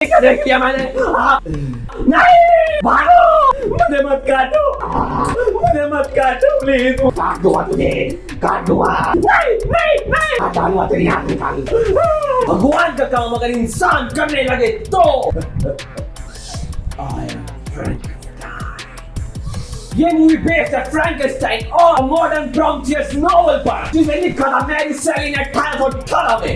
किया मैंने। नहीं भागो, मुझे मत काटो, मुझे मत काटो प्लीज। काट दूंगा तुझे, काट दूंगा। नहीं हटाऊंगा तेरी आँख निकाल। भगवान का काम अगर इंसान करने लगे तो ये मूवी बेस्ड है फ्रैंकेनस्टाइन और मॉडर्न प्रॉम्प्टियस नॉवेल पर, जिसे लिखा था मैरी शेली ने 1818 में।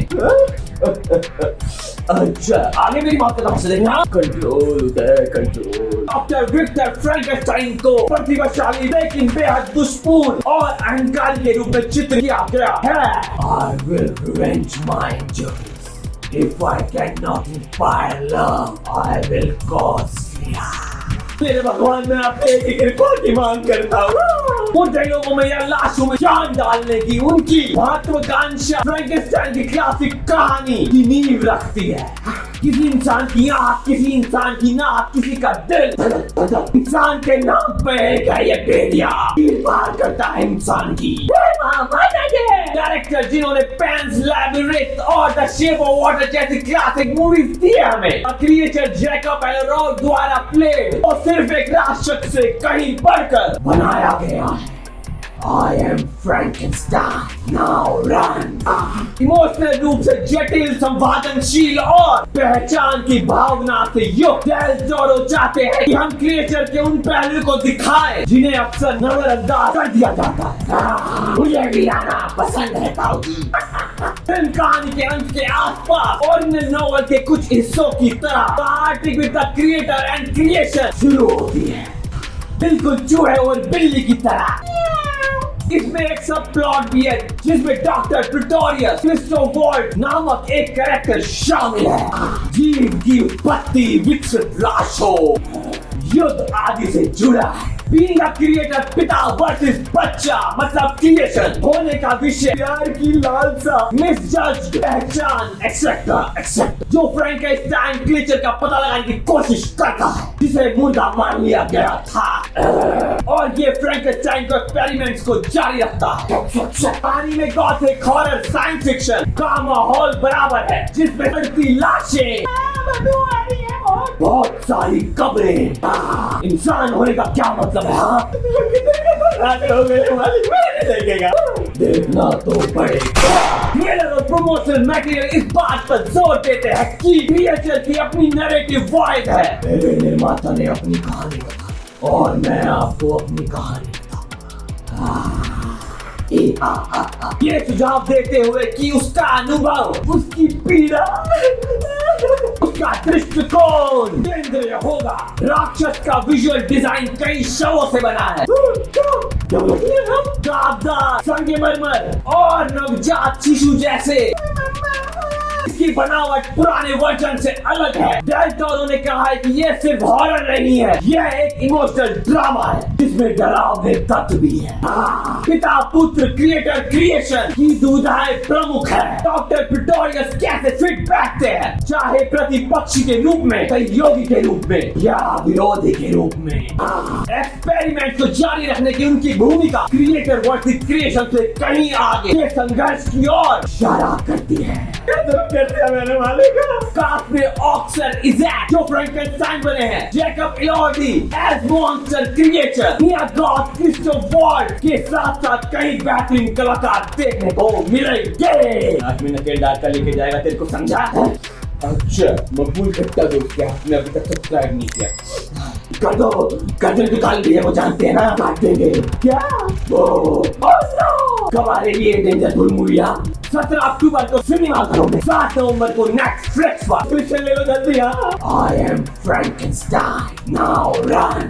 अच्छा, आगे मेरी बात का समझ लेना। Control control. Doctor Victor Frankenstein को प्रतिभाशाली लेकिन बेहद दुष्पूर्ण और अहंकारी के रूप में चित्रित किया गया है। I will revenge my injuries. If I cannot inspire love, I will cause fear. मेरे भगवान, मैं आपसे एक कृपा की मांग करता हूँ। मुझे लोगों में या लाशों में जान डालने की उनकी महत्वाकांक्षा फ्रैंकेनस्टाइन की क्लासिक कहानी की नींव रखती है। किसी इंसान की आँख, किसी इंसान की नाक, किसी का दिल, इंसान के नाम पे है ये बेलिया पार करता है इंसान की। डायरेक्टर जिन्होंने पैंस लैबिरिंथ और द शेप ऑफ वाटर जैसी क्लासिक मूवीज दी हमें, क्रिएटर जैकब एलरोय द्वारा प्ले और सिर्फ एक राक्षस से कहीं बढ़कर बनाया गया है। I am Frankenstein, now run. Emotional रूप से जटिल, संवादनशील और पहचान की भावना से युक्त डेल टोरो चाहते हैं कि हम क्रिएचर के उन पहलू को दिखाएं जिन्हें अक्सर नजरअंदाज कर दिया जाता है। मुझे भी आना पसंद है ताऊजी। फिल्म कहानी के अंत के आसपास ओरिजिनल नॉवल के कुछ हिस्सों की तरह party with the creator and creation शुरू होती है, बिल्कुल चूहे और बिल्ली की तरह। इसमें एक सब प्लॉट भी है जिसमें डॉक्टर प्रिटोरियस क्रिस्टोवॉल्ट नामक एक कैरेक्टर शामिल है। जीव की उत्पत्ति, विकसित लाशों, युद्ध आदि से जुड़ा है। बीइंग अ क्रिएटर, पिता वर्सेस बच्चा मतलब क्रिएशन होने का विषय, प्यार की लालसा, मिसजज्ड पहचान एक्सेट्रा जो फ्रैंकेनस्टाइन क्रिएचर का पता लगाने की कोशिश करता है जिसे मुर्दा मान लिया गया था, और ये फ्रैंकेनस्टाइन को एक्सपेरिमेंट्स को जारी रखता है। कहानी में गॉथिक हॉरर साइंस फिक्शन का माहौल बराबर है, जिसमें लड़ती लाशें, बहुत सारी कब्रें। इंसान होने का क्या मतलब है? देखना तो पड़ेगा। ट्रेलर और प्रमोशनल मटेरियल इस बात पर जोर देते हैं कि क्रिएचर की अपनी नैरेटिव वॉइस है। मेरे निर्माता ने अपनी कहानी बताई और मैं आपको अपनी कहानी बताऊंगा। ये सुझाव देते हुए कि उसका अनुभव, उसकी पीड़ा, उसका दृष्टिकोण केंद्रीय होगा। राक्षस का विजुअल डिजाइन कई शवों से बना है, संगमरमर और नवजात शिशु जैसे। इसकी बनावट पुराने वर्जन से अलग है। डेल टोरो ने कहा है कि यह सिर्फ हॉरर नहीं है, यह एक इमोशनल ड्रामा है जिसमें डरावने तत्व भी है। पिता पुत्र क्रिएटर क्रिएशन की दुविधाएं प्रमुख है। डॉक्टर प्रिटोरियस कैसे फिट बैठते हैं, चाहे प्रतिपक्षी के रूप में, सहयोगी के रूप में या विरोधी के रूप में। एक्सपेरिमेंट को जारी रखने की उनकी भूमिका क्रिएटर वर्सेस क्रिएशन से कहीं आगे संघर्ष की ओर इशारा करती है। मैंने कास्ट में ऑक्सन इज़ैक जो फ्रैंकेनस्टाइन बने हैं, जैकब एलरोय एज मॉन्स्टर क्रिएचर, मिया गॉथ क्रिस्टोवॉल्ट के साथ साथ कई बेहतरीन कलाकार देखने को मिलेंगे। 8 मिनट के डाटा लेके जाएगा, तेरे को समझा? अच्छा, मकबूल करता दो क्या? आपने अभी तक सब्सक्राइब नहीं किया, कर दो। कर्जन निकाल दिए, वो जानते हैं ना, काट देंगे क्या? कब आ रही है डेंजरफुल मूवियाँ? 17 अक्टूबर को सिनेमा घरों में, 7 नवंबर को नेटफ्लिक्स पर। ले लो जल्दी। I am Frankenstein, now run.